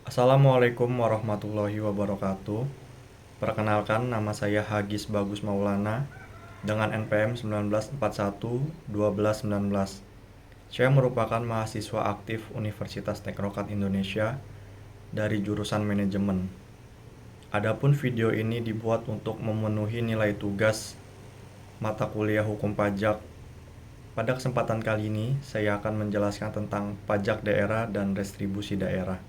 Assalamualaikum warahmatullahi wabarakatuh. Perkenalkan, nama saya Hagis Bagus Maulana dengan NPM 1941-1219. Saya merupakan mahasiswa aktif Universitas Teknokat Indonesia dari jurusan manajemen. Adapun video ini dibuat untuk memenuhi nilai tugas mata kuliah hukum pajak. Pada kesempatan kali ini, saya akan menjelaskan tentang pajak daerah dan restribusi daerah.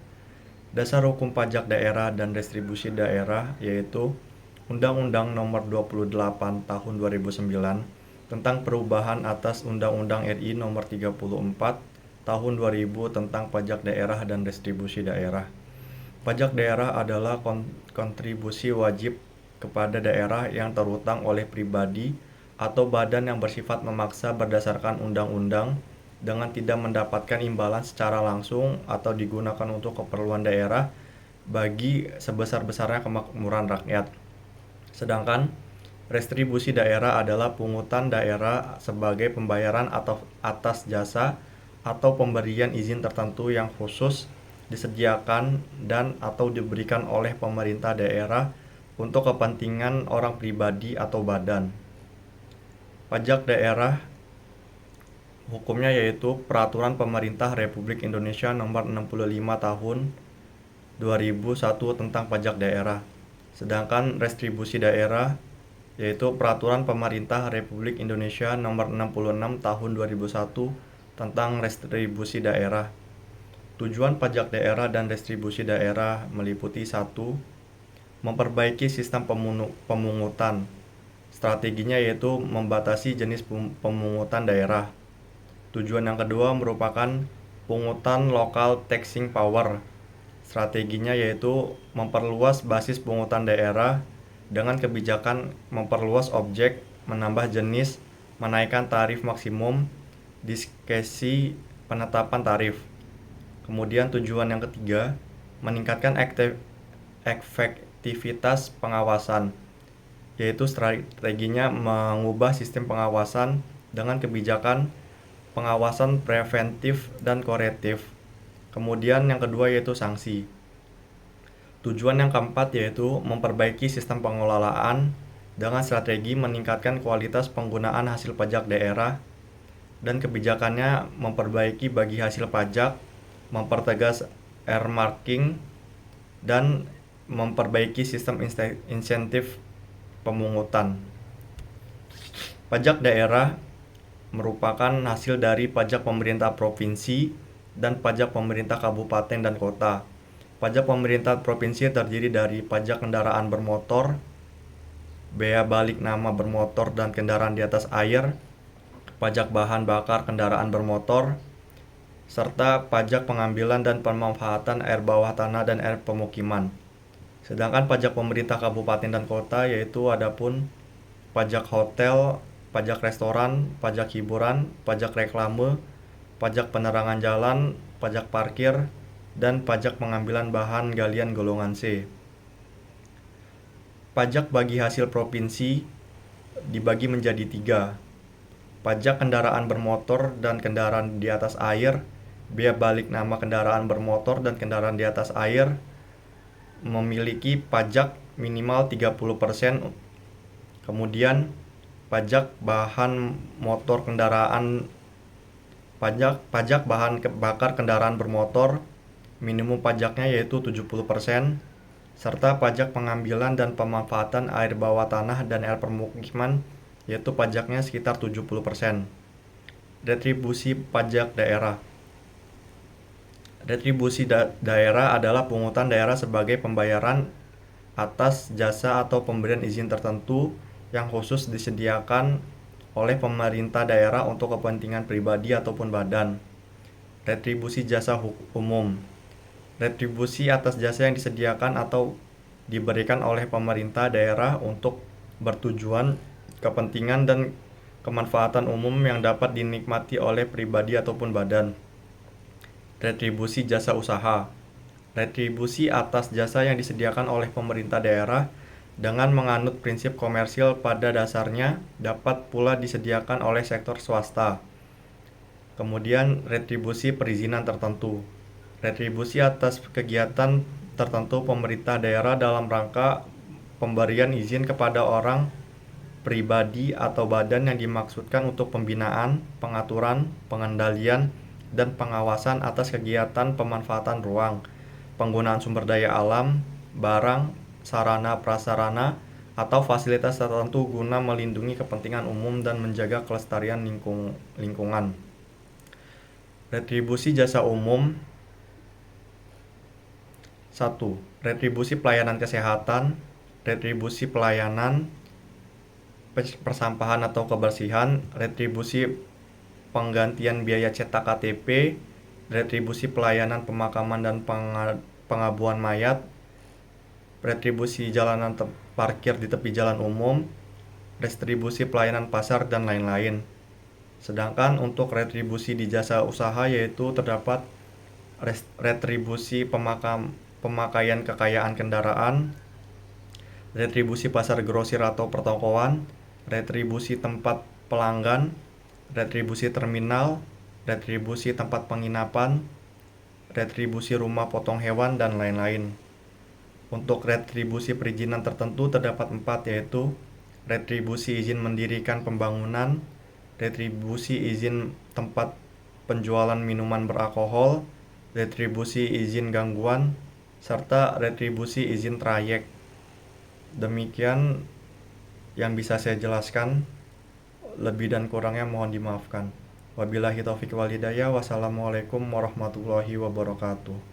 Dasar Hukum Pajak Daerah dan Restribusi Daerah yaitu Undang-Undang Nomor 28 Tahun 2009 tentang perubahan atas Undang-Undang RI Nomor 34 Tahun 2000 tentang Pajak Daerah dan Restribusi Daerah. Pajak daerah adalah kontribusi wajib kepada daerah yang terutang oleh pribadi atau badan yang bersifat memaksa berdasarkan undang-undang dengan tidak mendapatkan imbalan secara langsung atau digunakan untuk keperluan daerah bagi sebesar-besarnya kemakmuran rakyat. Sedangkan restribusi daerah adalah pungutan daerah sebagai pembayaran atau atas jasa atau pemberian izin tertentu yang khusus disediakan dan atau diberikan oleh pemerintah daerah untuk kepentingan orang pribadi atau badan. Pajak daerah hukumnya yaitu Peraturan Pemerintah Republik Indonesia Nomor 65 Tahun 2001 tentang pajak daerah. Sedangkan restribusi daerah yaitu Peraturan Pemerintah Republik Indonesia Nomor 66 Tahun 2001 tentang restribusi daerah. Tujuan pajak daerah dan restribusi daerah meliputi 1. Memperbaiki sistem pemungutan. Strateginya yaitu membatasi jenis pemungutan daerah. Tujuan yang kedua merupakan pungutan local taxing power. Strateginya yaitu memperluas basis pungutan daerah dengan kebijakan memperluas objek, menambah jenis, menaikkan tarif maksimum, diskresi penetapan tarif. Kemudian tujuan yang ketiga, meningkatkan efektivitas pengawasan, yaitu strateginya mengubah sistem pengawasan dengan kebijakan pengawasan preventif dan korektif. Kemudian yang kedua yaitu sanksi. Tujuan yang keempat yaitu memperbaiki sistem pengelolaan dengan strategi meningkatkan kualitas penggunaan hasil pajak daerah dan kebijakannya memperbaiki bagi hasil pajak, mempertegas earmarking, dan memperbaiki sistem insentif pemungutan. Pajak daerah merupakan hasil dari pajak pemerintah provinsi dan pajak pemerintah kabupaten dan kota. Pajak pemerintah provinsi terdiri dari pajak kendaraan bermotor, bea balik nama bermotor dan kendaraan di atas air, pajak bahan bakar kendaraan bermotor, serta pajak pengambilan dan pemanfaatan air bawah tanah dan air pemukiman. Sedangkan pajak pemerintah kabupaten dan kota yaitu adapun pajak hotel, pajak restoran, pajak hiburan, pajak reklame, pajak penerangan jalan, pajak parkir, dan pajak pengambilan bahan galian golongan C. Pajak bagi hasil provinsi dibagi menjadi 3. Pajak kendaraan bermotor dan kendaraan di atas air, bea balik nama kendaraan bermotor dan kendaraan di atas air memiliki pajak minimal 30%. Kemudian pajak bahan motor kendaraan pajak bahan bakar kendaraan bermotor minimum pajaknya yaitu 70%, serta pajak pengambilan dan pemanfaatan air bawah tanah dan air permukiman yaitu pajaknya sekitar 70%. Retribusi pajak daerah. Retribusi daerah adalah pungutan daerah sebagai pembayaran atas jasa atau pemberian izin tertentu yang khusus disediakan oleh pemerintah daerah untuk kepentingan pribadi ataupun badan. Retribusi jasa umum. Retribusi atas jasa yang disediakan atau diberikan oleh pemerintah daerah untuk bertujuan, kepentingan, dan kemanfaatan umum yang dapat dinikmati oleh pribadi ataupun badan. Retribusi jasa usaha. Retribusi atas jasa yang disediakan oleh pemerintah daerah dengan menganut prinsip komersil pada dasarnya dapat pula disediakan oleh sektor swasta. Kemudian retribusi perizinan tertentu. retribusi atas kegiatan tertentu pemerintah daerah dalam rangka pemberian izin kepada orang pribadi atau badan yang dimaksudkan untuk pembinaan, pengaturan, pengendalian, dan pengawasan atas kegiatan pemanfaatan ruang, penggunaan sumber daya alam, barang, sarana prasarana, atau fasilitas tertentu guna melindungi kepentingan umum dan menjaga kelestarian lingkungan. Retribusi jasa umum. 1. Retribusi pelayanan kesehatan, retribusi pelayanan persampahan atau kebersihan, retribusi penggantian biaya cetak KTP, retribusi pelayanan pemakaman dan pengabuan mayat, retribusi jalanan parkir di tepi jalan umum, retribusi pelayanan pasar, dan lain-lain. Sedangkan untuk retribusi di jasa usaha yaitu terdapat retribusi pemakaian kekayaan kendaraan, retribusi pasar grosir atau pertokoan, retribusi tempat pelanggan, retribusi terminal, retribusi tempat penginapan, retribusi rumah potong hewan, dan lain-lain. Untuk retribusi perizinan tertentu terdapat 4, yaitu retribusi izin mendirikan pembangunan, retribusi izin tempat penjualan minuman beralkohol, retribusi izin gangguan, serta retribusi izin trayek. Demikian yang bisa saya jelaskan, lebih dan kurangnya mohon dimaafkan. Wabillahi taufiq wal hidayah. Wassalamualaikum warahmatullahi wabarakatuh.